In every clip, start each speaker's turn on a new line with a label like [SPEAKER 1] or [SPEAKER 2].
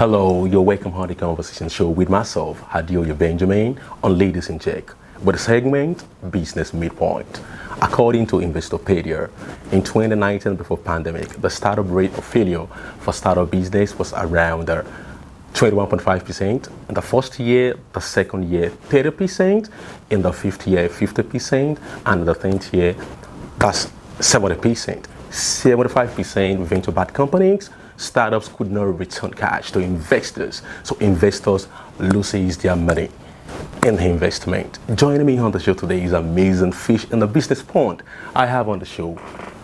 [SPEAKER 1] Hello, you're welcome on the conversation show with myself, Adeoye Benjamin, on Ladies in Check, with the segment Business Midpoint. According to Investopedia, in 2019, before pandemic, the startup rate of failure for startup business was around 21.5%. In the first year, the second year, 30%. In the fifth year, 50%. And in the 10th year, that's 70%. 75% venture-backed companies, startups could not return cash to investors. So investors loses their money in the investment. Joining me on the show today is amazing fish in the business pond. I have on the show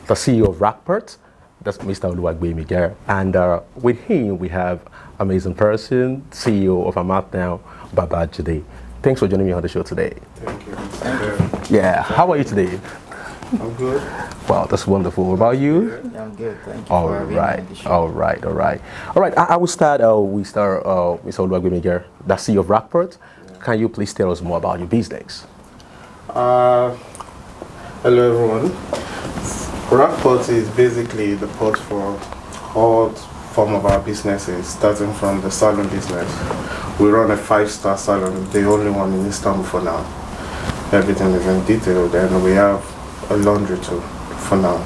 [SPEAKER 1] the CEO of Rockport, that's Mr. Adeoye Benjamin, and with him we have amazing person, CEO of Adeoye Benjamin. Thanks for joining me on the show today.
[SPEAKER 2] Thank you. Thank you.
[SPEAKER 1] Yeah, how are you today?
[SPEAKER 2] I'm good.
[SPEAKER 1] Wow, that's wonderful. What about you?
[SPEAKER 3] Yeah, I'm good. Thank you.
[SPEAKER 1] All right. I will start. Mr. Adeoye Benjamin, the CEO of Rockport. Can you please tell us more about your business?
[SPEAKER 2] Hello, everyone. Rockport is basically the port for all form of our businesses, starting from the salon business. We run a 5-star salon, the only one in Istanbul for now. Everything is in detail. Then we have a laundry too for now.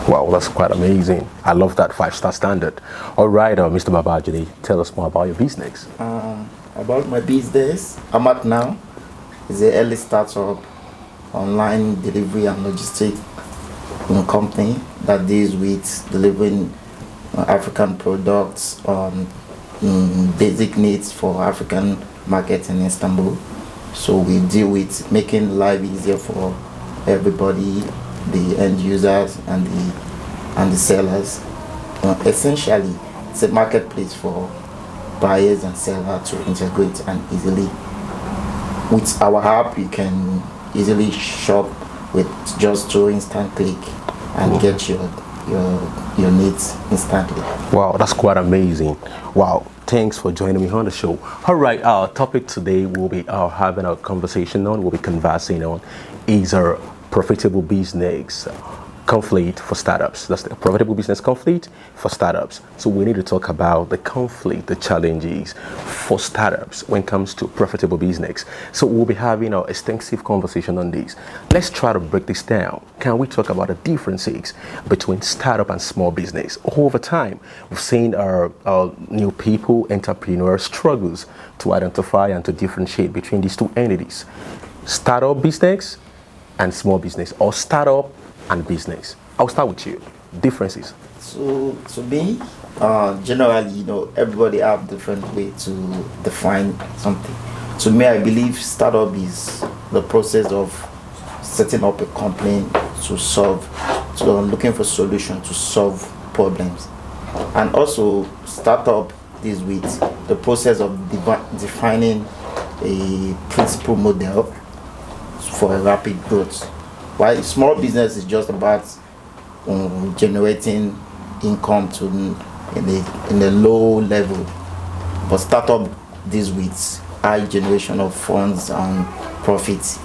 [SPEAKER 1] Wow, that's quite amazing. I love that 5-star standard. All right, Mr. Babajide, tell us more about your business.
[SPEAKER 3] About my business, I'm at now. It's an early startup online delivery and logistic company that deals with delivering African products on basic needs for African market in Istanbul. So we deal with making life easier for everybody, the end users and the sellers. Essentially, it's a marketplace for buyers and sellers to integrate and easily. With our app, you can easily shop with just 2 instant click and get your needs instantly.
[SPEAKER 1] Wow, that's quite amazing. Wow, thanks for joining me on the show. All right, our topic today we'll be having a conversation on, we'll be conversing on, is our profitable business conflict for startups. That's the profitable business conflict for startups. So we need to talk about the conflict, the challenges for startups when it comes to profitable business. So we'll be having an extensive conversation on this. Let's try to break this down. Can we talk about the differences between startup and small business? Over time, we've seen our new people, entrepreneurs, struggles to identify and to differentiate between these two entities. Startup business and small business, or startup and business. I'll start with you. Differences.
[SPEAKER 3] So to me, generally, everybody have different way to define something. To me, I believe startup is the process of setting up a company looking for solutions to solve problems. And also, startup is with the process of defining a principal model for a rapid growth. While small business is just about generating income in a low level, but startup deals with high generation of funds and profits.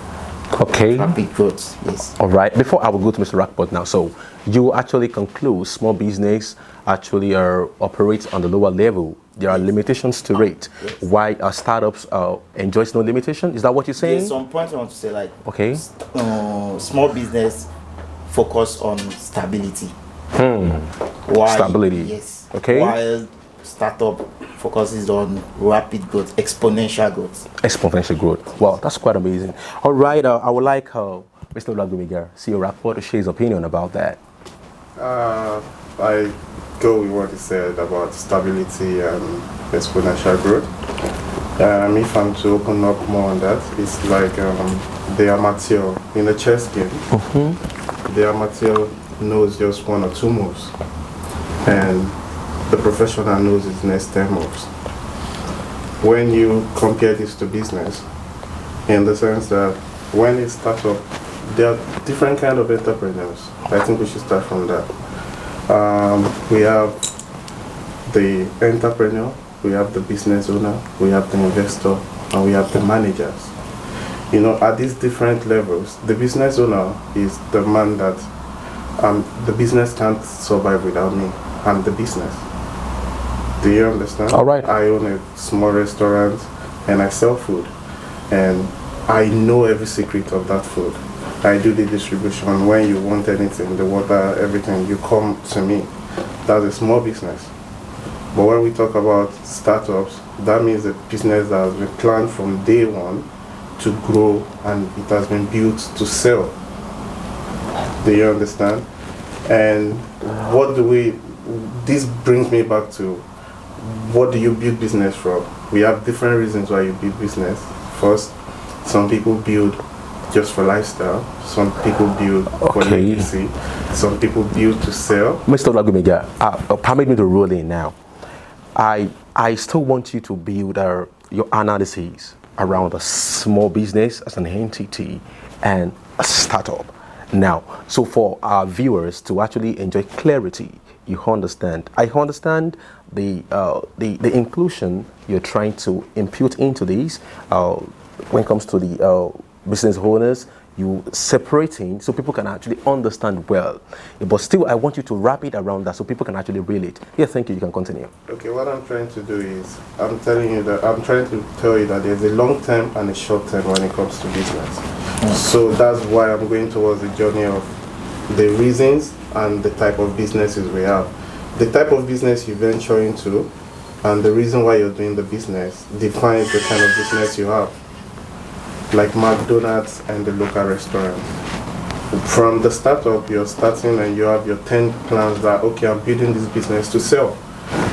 [SPEAKER 1] Okay.
[SPEAKER 3] Rapid growth, yes.
[SPEAKER 1] All right. Before I will go to Mr. Rockport now, so you actually conclude small business actually operates on the lower level. There are limitations to it.
[SPEAKER 3] Yes.
[SPEAKER 1] Why startups enjoys no limitation? Is that what you're saying?
[SPEAKER 3] Yes, some point I want to say, like,
[SPEAKER 1] okay.
[SPEAKER 3] Small business focus on stability.
[SPEAKER 1] Stability.
[SPEAKER 3] Yes.
[SPEAKER 1] Okay.
[SPEAKER 3] While startup focuses on rapid growth, exponential growth.
[SPEAKER 1] Exponential growth. Wow, that's quite amazing. All right, I would like Mr. Adeoye Benjamin, CEO Rockport, to share his opinion about that.
[SPEAKER 2] I go with what he said about stability and exponential growth. If I'm to open up more on that, it's like the amateur in a chess game. The amateur knows just 1 or 2 moves, and the professional knows his next 10 moves. When you compare this to business, in the sense that when it starts up, there are different kind of entrepreneurs. I think we should start from that. We have the entrepreneur, we have the business owner, we have the investor, and we have the managers. At these different levels, the business owner is the man that the business can't survive without me. I'm the business. Do you understand?
[SPEAKER 1] All right.
[SPEAKER 2] I own a small restaurant and I sell food. And I know every secret of that food. I do the distribution. When you want anything, the water, everything, you come to me. That's a small business. But when we talk about startups, that means a business that has been planned from day one to grow and it has been built to sell. Do you understand? And this brings me back to, what do you build business from? We have different reasons why you build business. First, some people build just for lifestyle. Some people build for legacy. Some people build to sell.
[SPEAKER 1] Mr. Lagumega, permit me to roll in now. I still want you to build your analysis around a small business as an entity and a startup. Now, so for our viewers to actually enjoy clarity, you understand. I understand the inclusion you're trying to impute into these when it comes to the business owners. You separating so people can actually understand well. But still, I want you to wrap it around that so people can actually reel it. Yeah, thank you. You can continue.
[SPEAKER 2] Okay, what I'm trying to do is, I'm trying to tell you that there's a long term and a short term when it comes to business. So that's why I'm going towards the journey of the reasons and the type of businesses we have. The type of business you venture into and the reason why you're doing the business defines the kind of business you have. Like McDonald's and the local restaurant. From the startup, you're starting and you have your 10 plans that, okay, I'm building this business to sell.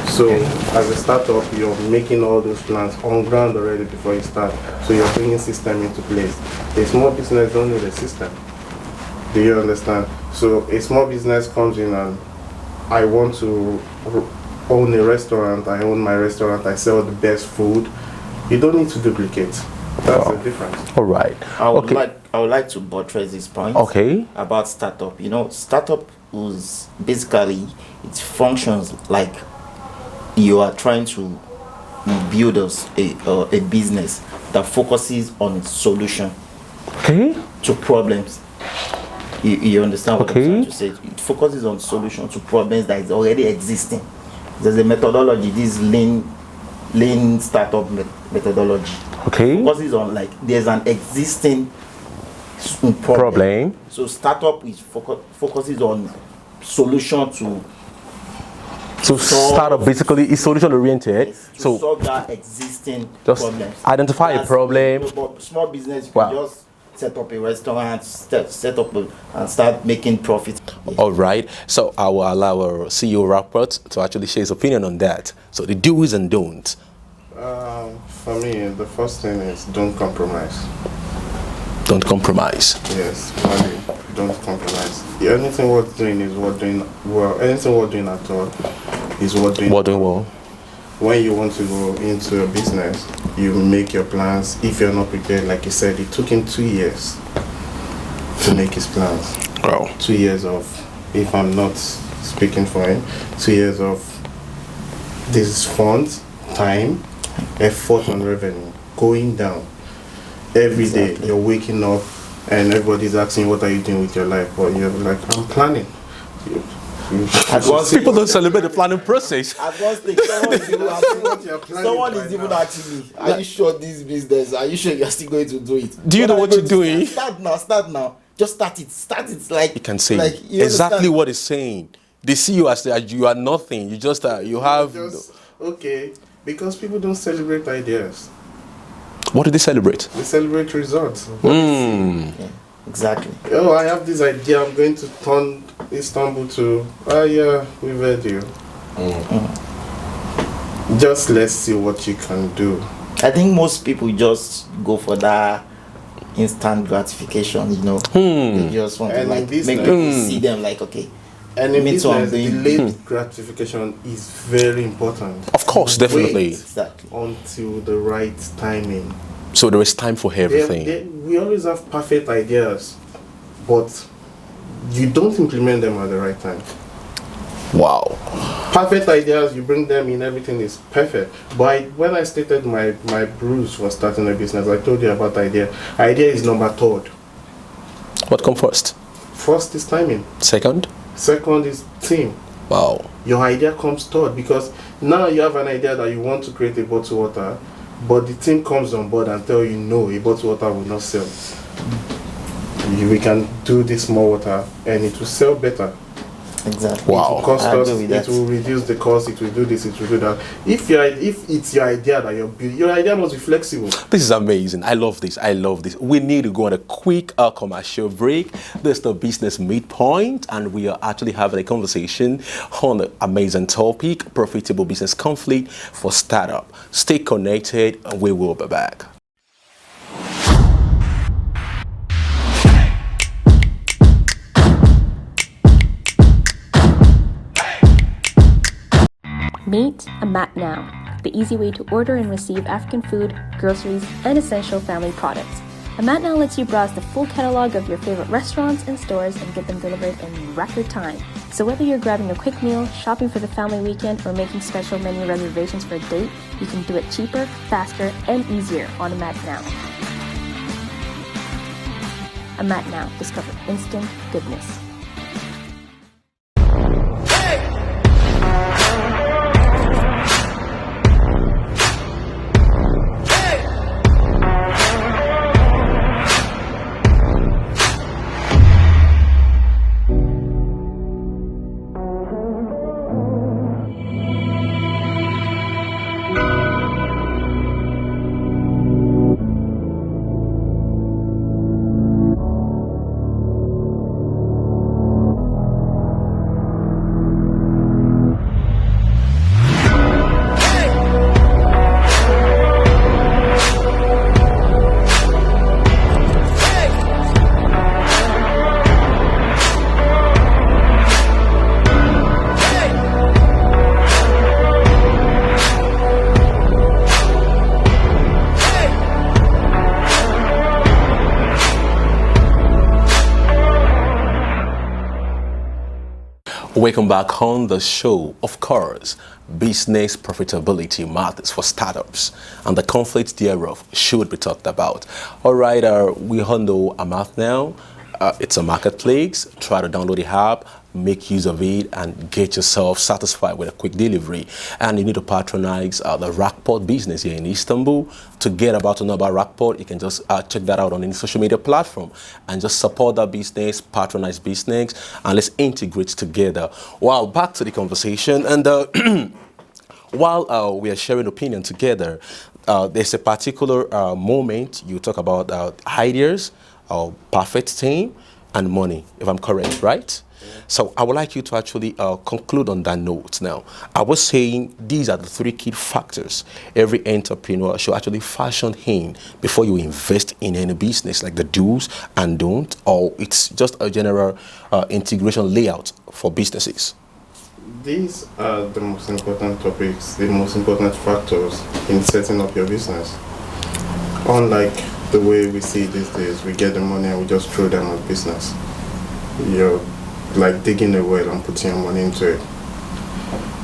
[SPEAKER 2] So as a startup, you're making all those plans on ground already before you start. So you're bringing system into place. A small business don't need a system. Do you understand? So a small business comes in and I want to own a restaurant, I own my restaurant, I sell the best food. You don't need to duplicate. That's the difference.
[SPEAKER 1] All right.
[SPEAKER 3] I would like to buttress this point.
[SPEAKER 1] Okay.
[SPEAKER 3] About startup. You know, startup is basically, it functions like you are trying to build a business that focuses on solution to problems. You understand what I'm trying to say? It focuses on solution to problems that is already existing. There's a methodology, this lean startup methodology. Focuses on, like, there's an existing problem. So startup is focuses on solution to
[SPEAKER 1] startup basically is solution oriented.
[SPEAKER 3] Yes, to solve that existing problems.
[SPEAKER 1] Identify a problem.
[SPEAKER 3] Small business, you can just set up a restaurant, set up and start making profit. Yes.
[SPEAKER 1] All right. So I will allow our CEO Rapport to actually share his opinion on that. So the do's and don'ts.
[SPEAKER 2] For me, the first thing is don't compromise.
[SPEAKER 1] Don't compromise.
[SPEAKER 2] Yes, money. Don't compromise. Anything worth doing is worth doing well. Anything worth doing at all is worth doing
[SPEAKER 1] well.
[SPEAKER 2] When you want to go into a business, you make your plans. If you're not prepared, like you said, it took him 2 years to make his plans.
[SPEAKER 1] Wow.
[SPEAKER 2] 2 years of, if I'm not speaking for him, 2 years of this funds, time, effort on revenue going down every day. You're waking up and everybody's asking what are you doing with your life, but you're like, I'm planning.
[SPEAKER 1] People don't celebrate the planning process.
[SPEAKER 3] At one stage, someone is even asking me, are you sure this business, are you sure you're still going to do it?
[SPEAKER 1] Do you know what you're doing?
[SPEAKER 3] Start now. Just start it. Like,
[SPEAKER 1] you can say exactly
[SPEAKER 3] understand?
[SPEAKER 1] what it's saying. They see you as you are nothing. You just you have
[SPEAKER 2] okay. Because people don't celebrate ideas.
[SPEAKER 1] What do they celebrate?
[SPEAKER 2] They celebrate results.
[SPEAKER 3] Yeah, exactly.
[SPEAKER 2] Oh, I have this idea. I'm going to turn Istanbul to. Yeah, we've heard you. Just let's see what you can do.
[SPEAKER 3] I think most people just go for that instant gratification. You know, they just want to make people see them like, okay.
[SPEAKER 2] And in business, delayed gratification is very important.
[SPEAKER 1] Of course, definitely.
[SPEAKER 3] Exactly.
[SPEAKER 2] Until the right timing.
[SPEAKER 1] So there is time for everything.
[SPEAKER 2] We always have perfect ideas, but you don't implement them at the right time.
[SPEAKER 1] Wow.
[SPEAKER 2] Perfect ideas, you bring them in, everything is perfect. But when I stated my bruise for starting a business, I told you about idea. Idea is number third.
[SPEAKER 1] What comes first?
[SPEAKER 2] First is timing.
[SPEAKER 1] Second?
[SPEAKER 2] Second is team.
[SPEAKER 1] Wow.
[SPEAKER 2] Your idea comes third, because now you have an idea that you want to create a bottled water, but the team comes on board and tell you no, a bottled water will not sell. We can do this more water and it will sell better.
[SPEAKER 3] Exactly.
[SPEAKER 1] Wow.
[SPEAKER 2] It will cost
[SPEAKER 3] I
[SPEAKER 2] us,
[SPEAKER 3] agree with
[SPEAKER 2] it
[SPEAKER 3] that.
[SPEAKER 2] will reduce the cost, it will do this, it will do that. If it's your idea that you're building, your idea must be flexible.
[SPEAKER 1] This is amazing. I love this. I love this. We need to go on a quick commercial break. This is the Business Midpoint, and we are actually having a conversation on the amazing topic, profitable business conflict for startup. Stay connected, and we will be back.
[SPEAKER 4] Meet Amat Now, the easy way to order and receive African food, groceries, and essential family products. Amat Now lets you browse the full catalog of your favorite restaurants and stores and get them delivered in record time. So whether you're grabbing a quick meal, shopping for the family weekend, or making special menu reservations for a date, you can do it cheaper, faster, and easier on Amat Now. Amat Now, discover instant goodness.
[SPEAKER 1] Welcome back on the show. Of course, business profitability matters for startups, and the conflicts thereof should be talked about. All right, we all know Amat Now. It's a marketplace. Try to download the app, make use of it, and get yourself satisfied with a quick delivery. And you need to patronize the Rockport business here in Istanbul. To get about to know about Rockport, you can just check that out on any social media platform and just support that business, patronize business, and let's integrate together. Wow, back to the conversation. And while we are sharing opinion together, there's a particular moment you talk about ideas, perfect team, and money, if I'm correct, right? So I would like you to actually conclude on that note now. I was saying these are the three key factors every entrepreneur should actually fashion in before you invest in any business, like the do's and don't, or it's just a general integration layout for businesses.
[SPEAKER 2] These are the most important topics, the most important factors in setting up your business. Unlike the way we see it these days, we get the money and we just throw them at business. You're like digging a well and putting your money into it.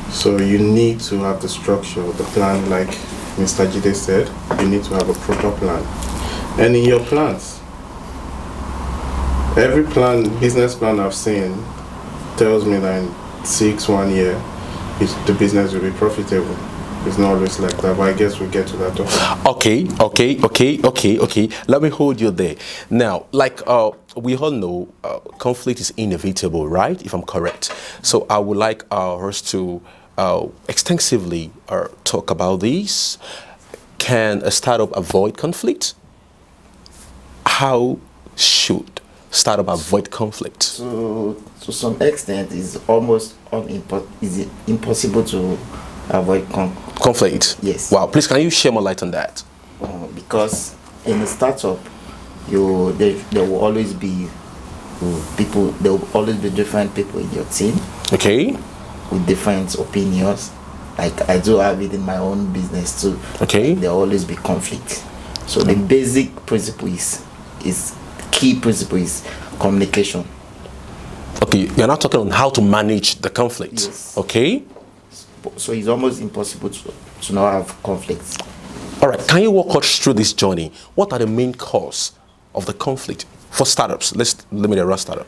[SPEAKER 2] So you need to have the structure, the plan, like Mr. Jide said, you need to have a proper plan. And in your plans, every plan, business plan I've seen tells me that in 1 year, the business will be profitable. It's not always like that, but I guess we'll get to that topic.
[SPEAKER 1] Okay. Let me hold you there. Now, like we all know, conflict is inevitable, right? If I'm correct. So I would like us to extensively talk about this. Can a startup avoid conflict? How should startup avoid conflict?
[SPEAKER 3] So, to some extent, it's almost impossible to avoid
[SPEAKER 1] conflict.
[SPEAKER 3] Yes.
[SPEAKER 1] Wow. Please, can you share more light on that?
[SPEAKER 3] Because in a startup, there will always be people. There will always be different people in your team.
[SPEAKER 1] Okay.
[SPEAKER 3] With different opinions. Like I do have it in my own business too.
[SPEAKER 1] Okay.
[SPEAKER 3] There will always be conflict. So the basic principle is key principle is communication.
[SPEAKER 1] Okay, you're not talking on how to manage the conflict.
[SPEAKER 3] Yes.
[SPEAKER 1] Okay.
[SPEAKER 3] So it's almost impossible to not have conflicts.
[SPEAKER 1] All right, can you walk us through this journey? What are the main cause of the conflict for startups? Let's limit a startup.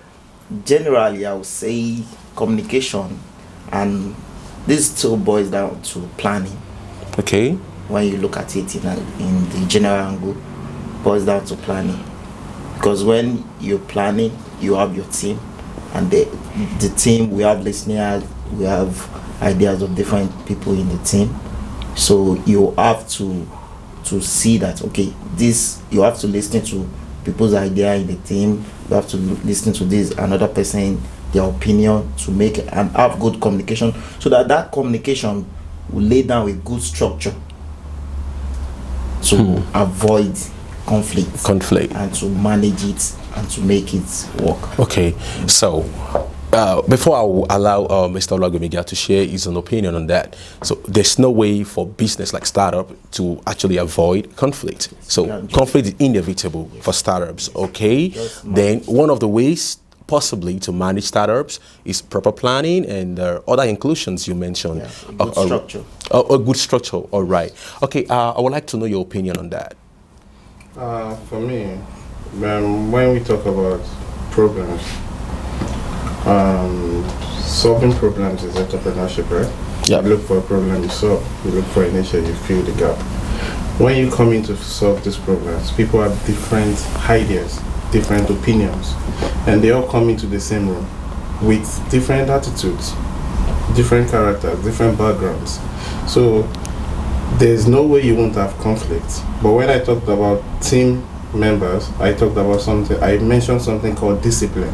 [SPEAKER 3] Generally, I would say communication And this still boils down to planning.
[SPEAKER 1] Okay.
[SPEAKER 3] When you look at it in the general angle, boils down to planning. Because when you're planning, you have your team, and the team, we have listeners, we have ideas of different people in the team. So you have to see that, okay, this, you have to listen to people's idea in the team, you have to listen to this another person, their opinion, to make and have good communication, so that communication will lay down a good structure to avoid conflict and to manage it and to make it work.
[SPEAKER 1] Okay, so before I will allow Mr. Olagomiga to share his own opinion on that, so there's no way for business like startup to actually avoid conflict. So conflict is inevitable for startups, okay? Then one of the ways possibly to manage startups is proper planning and other inclusions you mentioned.
[SPEAKER 3] Yeah, a good structure.
[SPEAKER 1] A good structure, all right. Okay, I would like to know your opinion on that.
[SPEAKER 2] For me, when we talk about problems, solving problems is entrepreneurship, right?
[SPEAKER 1] Yeah.
[SPEAKER 2] You look for a problem, you solve. You look for an issue, you fill the gap. When you come in to solve these problems, people have different ideas, different opinions, and they all come into the same room with different attitudes, different characters, different backgrounds. So there's no way you won't have conflict. But when I talked about team members, I mentioned something called discipline.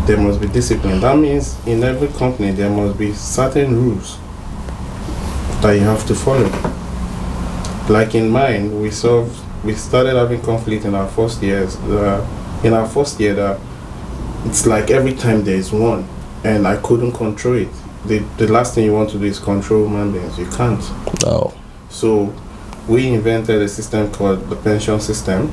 [SPEAKER 2] There must be discipline. That means in every company there must be certain rules that you have to follow. Like in mine, we started having conflict in our first years. In our first year, it's like every time there is one, and I couldn't control it. The last thing you want to do is control human beings. You can't.
[SPEAKER 1] Oh.
[SPEAKER 2] So we invented a system called the pension system.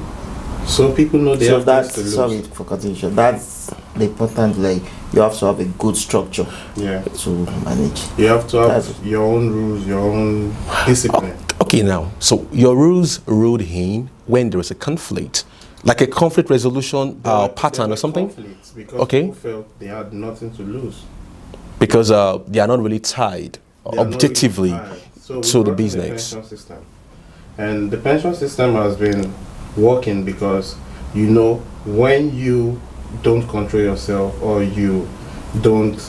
[SPEAKER 2] So people know they have things to lose.
[SPEAKER 3] Sorry for cutting. That's the important. Like, you have to have a good structure.
[SPEAKER 2] Yeah.
[SPEAKER 3] To manage.
[SPEAKER 2] You have to have your own rules, your own discipline.
[SPEAKER 1] Okay, now, so your rules ruled in when there is a conflict, like a conflict resolution pattern or something.
[SPEAKER 2] Because people felt they had nothing to lose.
[SPEAKER 1] Because they are not really tied objectively to the business.
[SPEAKER 2] The pension system. And the pension system has been working because, you know, when you don't control yourself, or you don't,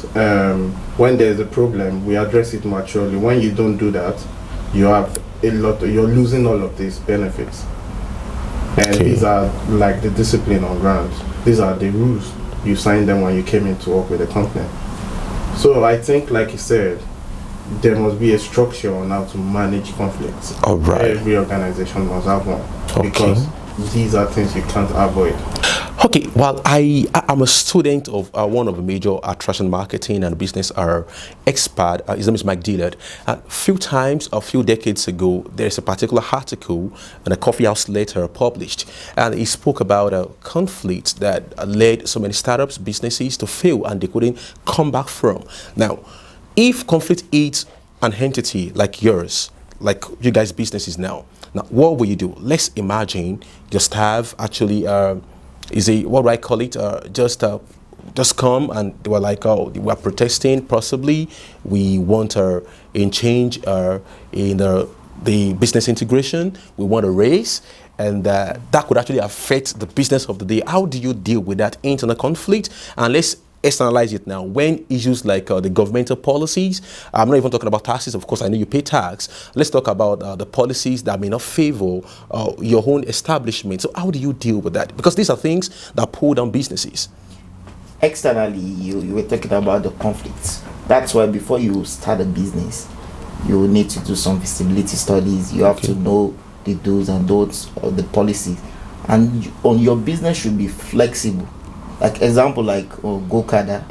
[SPEAKER 2] when there's a problem, we address it maturely. When you don't do that, you have you're losing all of these benefits. And these are like the discipline on ground. These are the rules. You signed them when you came in to work with the company. So I think, like you said, there must be a structure on how to manage conflicts.
[SPEAKER 1] All right.
[SPEAKER 2] Every organization must have one. Because these are things you can't avoid.
[SPEAKER 1] Okay, well, I'm a student of one of the major attraction marketing and business expert. His name is Mike Dillard. A few decades ago, there's a particular article in a coffee house letter published, and he spoke about a conflict that led so many startups, businesses to fail, and they couldn't come back from. Now, if conflict eats an entity like yours, like you guys' businesses now, what will you do? Let's imagine just have actually what do I call it? Just come and they were like, oh, we are protesting. Possibly we want a change in the business integration. We want a raise, and that could actually affect the business of the day. How do you deal with that internal conflict? And let's externalize it now. When issues like the governmental policies, I'm not even talking about taxes, of course I know you pay tax. Let's talk about the policies that may not favor your own establishment. So how do you deal with that? Because these are things that pull down businesses.
[SPEAKER 3] Externally, you were talking about the conflicts. That's why before you start a business, you need to do some visibility studies. You have to know the do's and don'ts of the policies. And on your business should be flexible. Like example, like Go-Kada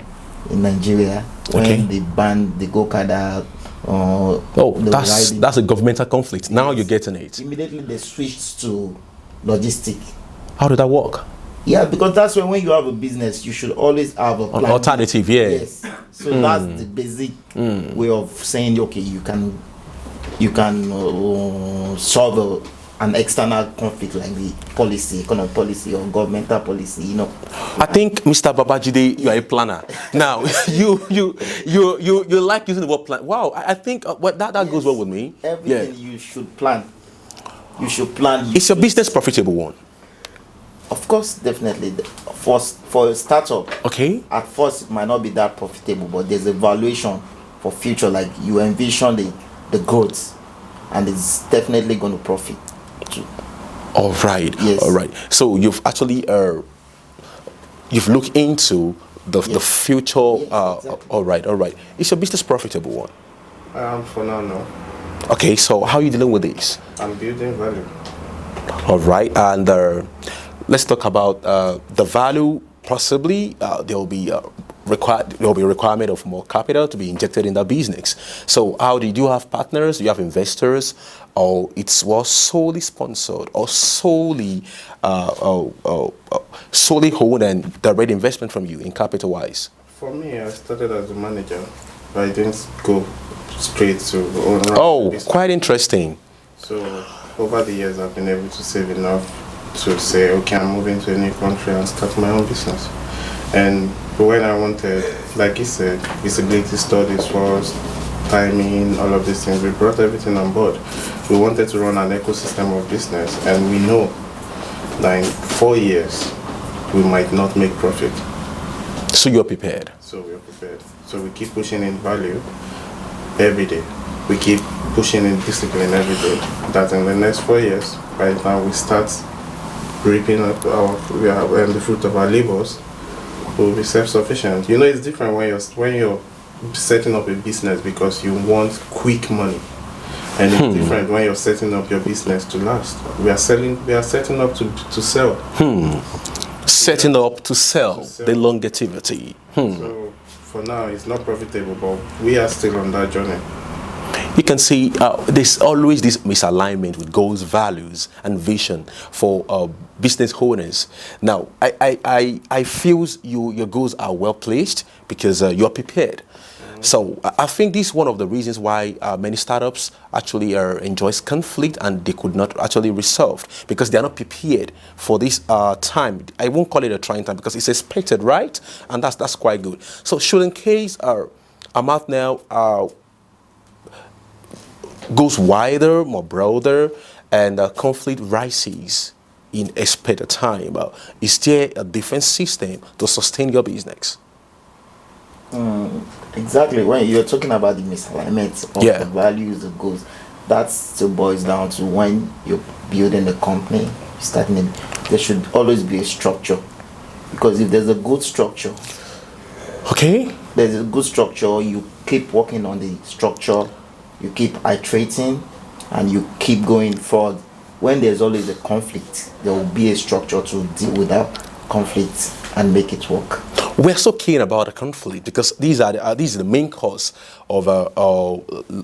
[SPEAKER 3] in Nigeria, when they banned the Go-Kada.
[SPEAKER 1] That's a governmental conflict. Now you're getting it.
[SPEAKER 3] Immediately they switched to logistic.
[SPEAKER 1] How did that work?
[SPEAKER 3] Yeah, because that's when you have a business, you should always have a plan.
[SPEAKER 1] An alternative, yeah.
[SPEAKER 3] Yes. So that's the basic way of saying, okay, you can solve an external conflict like the policy, economic policy or governmental policy, you know.
[SPEAKER 1] I think, Mr. Babajide, you are a planner. Now, you like using the word plan. Wow, I think that goes well with me.
[SPEAKER 3] Everything you should plan. You should plan.
[SPEAKER 1] Is your business profitable one?
[SPEAKER 3] Of course, definitely. For a startup,
[SPEAKER 1] okay,
[SPEAKER 3] at first it might not be that profitable, but there's a valuation for future. Like you envision the growth, and it's definitely going to profit too.
[SPEAKER 1] All right.
[SPEAKER 3] Yes.
[SPEAKER 1] All right. So you've actually you've looked into the future.
[SPEAKER 3] Yes, exactly.
[SPEAKER 1] All right. All right. Is your business profitable one?
[SPEAKER 2] For now, no.
[SPEAKER 1] Okay. So how are you dealing with this?
[SPEAKER 2] I'm building value.
[SPEAKER 1] All right. And let's talk about the value. Possibly there will be requirement of more capital to be injected in the business. So how did you have partners? Do you have investors, or it was solely sponsored, or solely solely owned and direct investment from you in capital wise?
[SPEAKER 2] For me, I started as a manager. I didn't go straight to own.
[SPEAKER 1] Oh, quite interesting.
[SPEAKER 2] So over the years, I've been able to save enough to say, okay, I'm moving to a new country and start my own business. And when I wanted, like you said, visibility studies first, timing, all of these things, we brought everything on board. We wanted to run an ecosystem of business, and we know that in 4 years, we might not make profit.
[SPEAKER 1] So you're prepared?
[SPEAKER 2] So we're prepared. So we keep pushing in value every day. We keep pushing in discipline every day. That in the next 4 years, by the time we start reaping the fruit of our labors, we'll be self-sufficient. You know, it's different when you're setting up a business because you want quick money, and it's different when you're setting up your business to last. We are setting up to sell.
[SPEAKER 1] Setting up to sell, the longevity.
[SPEAKER 2] So for now, it's not profitable, but we are still on that journey.
[SPEAKER 1] You can see there's always this misalignment with goals, values, and vision for business owners. Now, I feel your goals are well placed because you're prepared. So I think this is one of the reasons why many startups actually enjoys conflict and they could not actually resolve because they are not prepared for this time. I won't call it a trying time because it's expected, right? And that's quite good. So should in case Amath now goes wider, more broader, and conflict rises in expected time, is there a different system to sustain your business?
[SPEAKER 3] Exactly. When you're talking about the misalignment of the values, the goals, that still boils down to when you're building a company, there should always be a structure. Because if there's a good structure, there's a good structure, you keep working on the structure, you keep iterating, and you keep going forward. When there's always a conflict, there will be a structure to deal with that conflict and make it work.
[SPEAKER 1] We're so keen about the conflict because these are the main cause of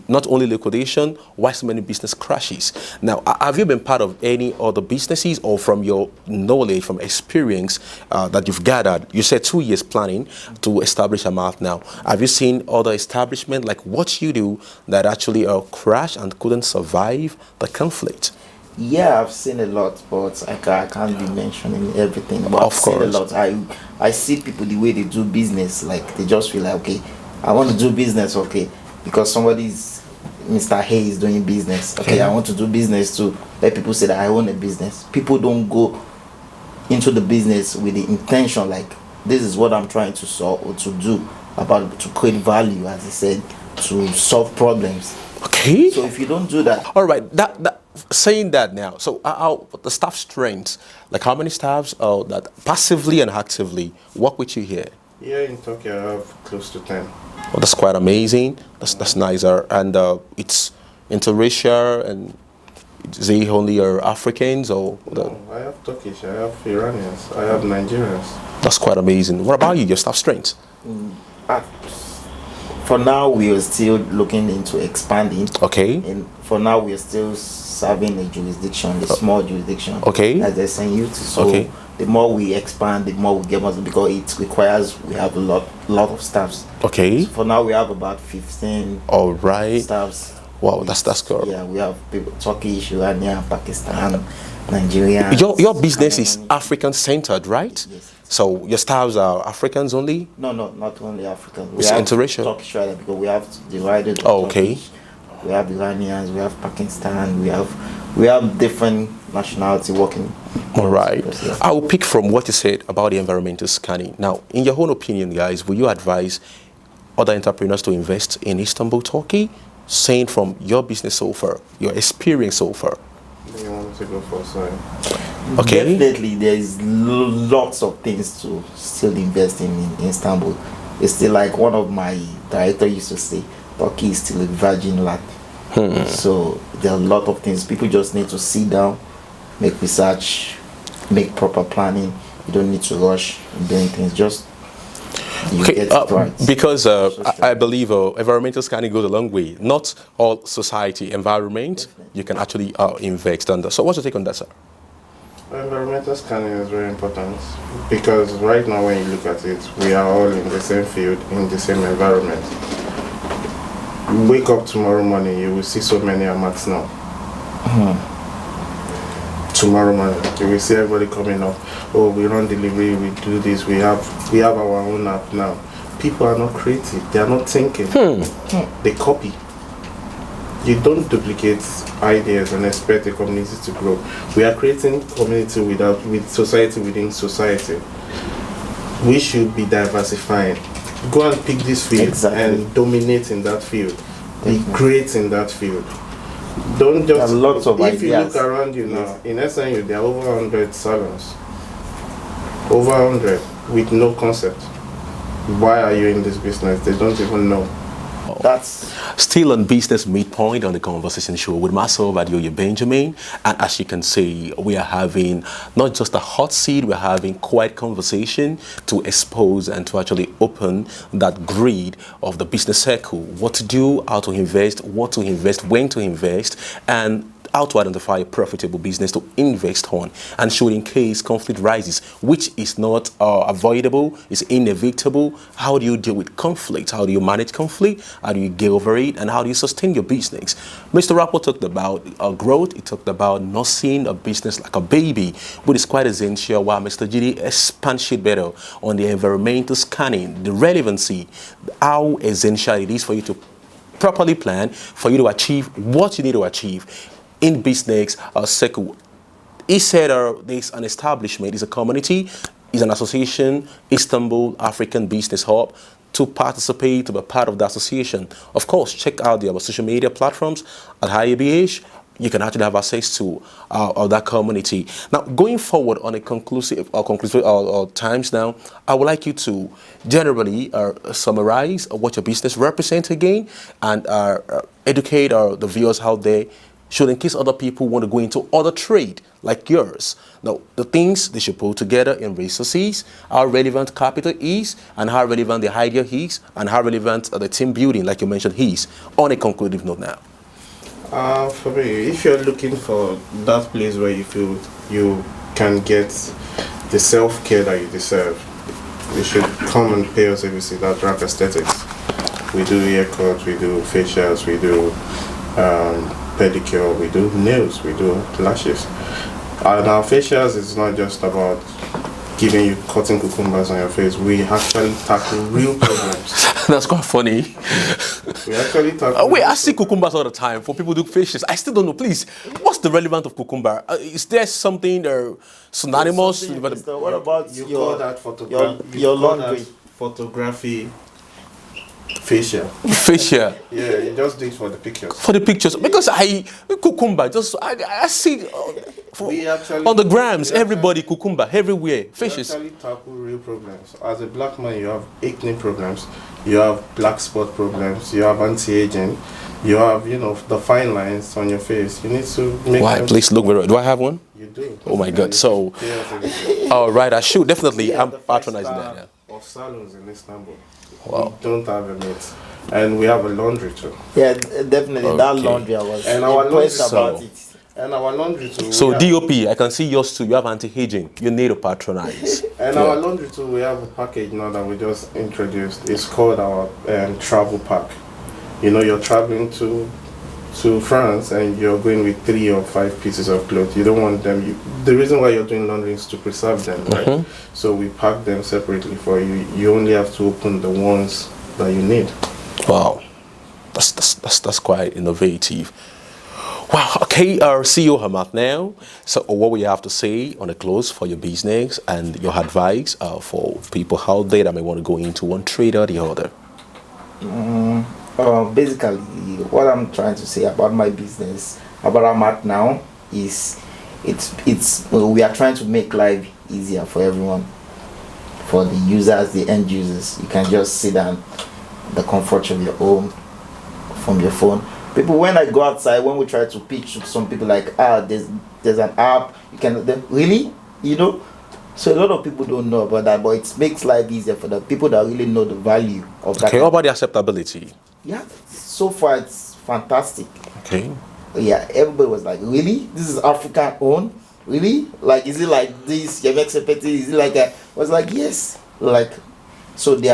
[SPEAKER 1] not only liquidation, why so many business crashes. Now, have you been part of any other businesses, or from your knowledge, from experience that you've gathered? You said 2 years planning to establish Amath now. Have you seen other establishment like what you do that actually crashed and couldn't survive the conflict?
[SPEAKER 3] Yeah, I've seen a lot, but I can't be mentioning everything. But I've seen a lot. I see people, the way they do business, like they just feel like, okay, I want to do business, okay, because Mr. Hay is doing business. Okay, I want to do business too. Let people say that I own a business. People don't go into the business with the intention like, this is what I'm trying to solve or to do, to create value, as I said, to solve problems.
[SPEAKER 1] Okay.
[SPEAKER 3] So if you don't do that.
[SPEAKER 1] All right. Saying that now, so the staff strength, like how many staffs that passively and actively work with you here?
[SPEAKER 2] Here in Tokyo, I have close to 10.
[SPEAKER 1] Well, that's quite amazing. That's nicer, and it's interracial, and is it only Africans or?
[SPEAKER 2] No, I have Turkish, I have Iranians, I have Nigerians.
[SPEAKER 1] That's quite amazing. What about you? Your staff strength?
[SPEAKER 3] For now, we are still looking into expanding.
[SPEAKER 1] Okay.
[SPEAKER 3] And for now, we are still serving a jurisdiction, a small jurisdiction.
[SPEAKER 1] Okay.
[SPEAKER 3] As I send you to. So the more we expand, the more we get more, because it requires we have a lot of staffs.
[SPEAKER 1] Okay.
[SPEAKER 3] So for now, we have about 15.
[SPEAKER 1] All right.
[SPEAKER 3] Staffs.
[SPEAKER 1] Wow, that's good.
[SPEAKER 3] Yeah, we have people Turkish, Iranian, Pakistan, Nigeria.
[SPEAKER 1] Your business is African centered, right?
[SPEAKER 3] Yes.
[SPEAKER 1] So your staffs are Africans only?
[SPEAKER 3] No, not only African. We
[SPEAKER 1] It's
[SPEAKER 3] have
[SPEAKER 1] interracial.
[SPEAKER 3] Turkish rather, because we have divided.
[SPEAKER 1] Oh, okay.
[SPEAKER 3] Turkish, we have Iranians, we have Pakistan, we have different nationality working.
[SPEAKER 1] All right.
[SPEAKER 3] Yeah.
[SPEAKER 1] I will pick from what you said about the environmental scanning. Now, in your own opinion, guys, will you advise other entrepreneurs to invest in Istanbul, Turkey? Saying from your business so far, your experience so far.
[SPEAKER 2] Do you want to go for sorry?
[SPEAKER 1] Okay.
[SPEAKER 3] Definitely, there is lots of things to still invest in Istanbul. It's still like one of my director used to say, Turkey is still a virgin land. So there are a lot of things. People just need to sit down, make research, make proper planning. You don't need to rush in doing things. Just you
[SPEAKER 1] Okay,
[SPEAKER 3] get it right.
[SPEAKER 1] because I believe environmental scanning goes a long way. Not all society, environment, you can actually invest under. So what's your take on that, sir?
[SPEAKER 2] Environmental scanning is very important because right now when you look at it, we are all in the same field, in the same environment. You wake up tomorrow morning, you will see so many amats now. Tomorrow morning, you will see everybody coming up. Oh, we run delivery, we do this, we have our own app now. People are not creative, they are not thinking. They copy. You don't duplicate ideas and expect a community to grow. We are creating community with society within society. We should be diversifying. Go and pick this field and dominate in that field. Be great in that field. Don't just.
[SPEAKER 3] Lots of
[SPEAKER 2] if
[SPEAKER 3] ideas.
[SPEAKER 2] you look around you now, in SNU there are over 100 salons. Over 100 with no concept. Why are you in this business? They don't even know.
[SPEAKER 3] That's
[SPEAKER 1] Still on Business Midpoint on the Conversation Show with myself, Adeoye Benjamin. And as you can see, we are having not just a hot seat, we're having quiet conversation to expose and to actually open that grid of the business circle. What to do, how to invest, what to invest, when to invest, and how to identify a profitable business to invest on, and should in case conflict rises, which is not avoidable, it's inevitable. How do you deal with conflict? How do you manage conflict? How do you get over it? And how do you sustain your business? Mr. Rappo talked about growth. He talked about nursing a business like a baby, which is quite essential, while Mr. GD expands it better on the environmental scanning, the relevancy, how essential it is for you to properly plan, for you to achieve what you need to achieve in business circle. He said there's an establishment, it's a community, it's an association, Istanbul African Business Hub. To participate, to be part of the association, of course, check out the social media platforms at IABH. You can actually have access to that community. Now, going forward on a conclusive times now, I would like you to generally summarize what your business represents again, and educate the viewers out there, should in case other people want to go into other trade like yours. Now, the things they should put together in resources, how relevant capital is, and how relevant the idea is, and how relevant the team building, like you mentioned, is, on a conclusive note now.
[SPEAKER 2] For me, if you're looking for that place where you feel you can get the self-care that you deserve, you should come and pay us a visit at Rap Aesthetics. We do haircuts, we do facials, we do pedicure, we do nails, we do lashes. And our facials is not just about giving you cotton cucumbers on your face. We actually tackle real problems.
[SPEAKER 1] That's quite funny.
[SPEAKER 2] We actually tackle.
[SPEAKER 1] Wait, I see cucumbers all the time for people who do facials. I still don't know. Please, what's the relevance of cucumber? Is there something synonymous?
[SPEAKER 3] What about
[SPEAKER 2] you
[SPEAKER 3] your
[SPEAKER 2] call that photography?
[SPEAKER 3] your laundry?
[SPEAKER 2] Photography. Facial.
[SPEAKER 1] Facial.
[SPEAKER 2] Yeah, you just do it for the pictures.
[SPEAKER 1] For the pictures, because cucumber, I see on the grams, everybody cucumber everywhere, facials.
[SPEAKER 2] We actually tackle real problems. As a black man, you have acne problems, you have black spot problems, you have anti-aging, you have the fine lines on your face. You need to make.
[SPEAKER 1] Why? Please look very. Do I have one?
[SPEAKER 2] You do.
[SPEAKER 1] Oh my God! So,
[SPEAKER 2] Yeah,
[SPEAKER 1] all right, I should definitely. I'm
[SPEAKER 2] the
[SPEAKER 1] patronizing
[SPEAKER 2] five-star
[SPEAKER 1] that. Yeah.
[SPEAKER 2] Of salons in Istanbul.
[SPEAKER 1] Wow.
[SPEAKER 2] We don't have a mate. And we have a laundry too.
[SPEAKER 3] Yeah, definitely. That
[SPEAKER 1] Okay.
[SPEAKER 3] laundry, I was
[SPEAKER 2] And our
[SPEAKER 3] impressed
[SPEAKER 2] laundry-
[SPEAKER 3] about it.
[SPEAKER 2] And our laundry too.
[SPEAKER 1] So
[SPEAKER 2] we have-
[SPEAKER 1] DOP, I can see yours too. You have anti-aging. You need to patronize.
[SPEAKER 2] And our laundry too, we have a package now that we just introduced. It's called our travel pack. You're traveling to to France and you're going with 3 or 5 pieces of clothes, you don't want them. The reason why you're doing laundry is to preserve them, right? So we pack them separately for you. You only have to open the ones that you need.
[SPEAKER 1] Wow, that's quite innovative. Wow. Okay, CEO Hamad now. So, what we have to say on the close for your business and your advice for people out there that may want to go into one trade or the other?
[SPEAKER 3] Basically, what I'm trying to say about my business, about I'm at now, is we are trying to make life easier for everyone, for the users, the end users. You can just sit down, the comfort of your home, from your phone. People, when I go outside, when we try to pitch to some people like, there's an app, you can, really, so a lot of people don't know about that, but it makes life easier for the people that really know the value of that.
[SPEAKER 1] Okay, what about the acceptability?
[SPEAKER 3] Yeah, so far it's fantastic.
[SPEAKER 1] Okay.
[SPEAKER 3] Yeah, everybody was like, really? This is African owned? Really? Like, is it like this? Is it like that? I was like, yes. Like, so the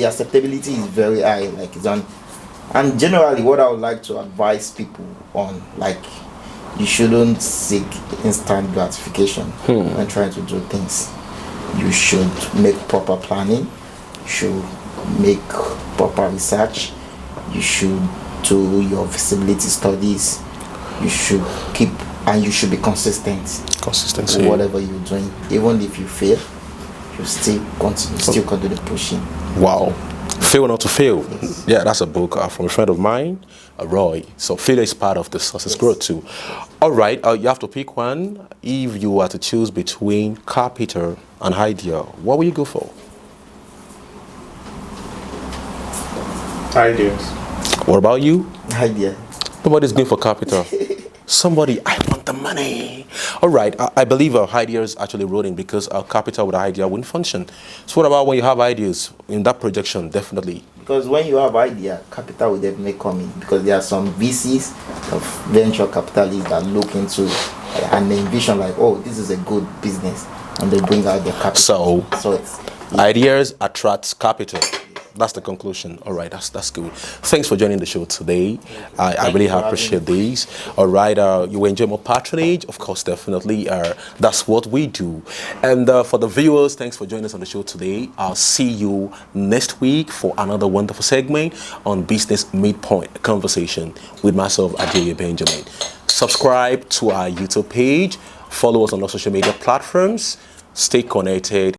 [SPEAKER 3] acceptability is very high. Like, it's on. And generally, what I would like to advise people on, like, you shouldn't seek instant gratification when trying to do things. You should make proper planning. You should make proper research. You should do your visibility studies. You should you should be consistent.
[SPEAKER 1] Consistency.
[SPEAKER 3] Whatever you're doing, even if you fail, you still continue pushing.
[SPEAKER 1] Wow. Fail not to fail. Yes. Yeah, that's a book from a friend of mine, Roy. So failure is part of the success growth too. All right, you have to pick one. If you were to choose between capital and idea, what will you go for?
[SPEAKER 2] Ideas.
[SPEAKER 1] What about you?
[SPEAKER 3] Idea.
[SPEAKER 1] Nobody's going for capital. Somebody, I want the money. All right, I believe our ideas actually rolling because our capital with idea wouldn't function. So what about when you have ideas in that projection? Definitely.
[SPEAKER 3] Because when you have idea, capital will definitely come in, because there are some VCs of venture capitalists that look into and they envision like, oh, this is a good business, and they bring out their capital. So
[SPEAKER 1] ideas attracts capital. That's the conclusion. All right, that's good. Thanks for joining the show today. I really appreciate these. All right, you enjoy more patronage, of course, definitely. That's what we do. And for the viewers, thanks for joining us on the show today. I'll see you next week for another wonderful segment on Business Midpoint Conversation with myself, Adeoye Benjamin. Subscribe to our YouTube page. Follow us on our social media platforms. Stay connected.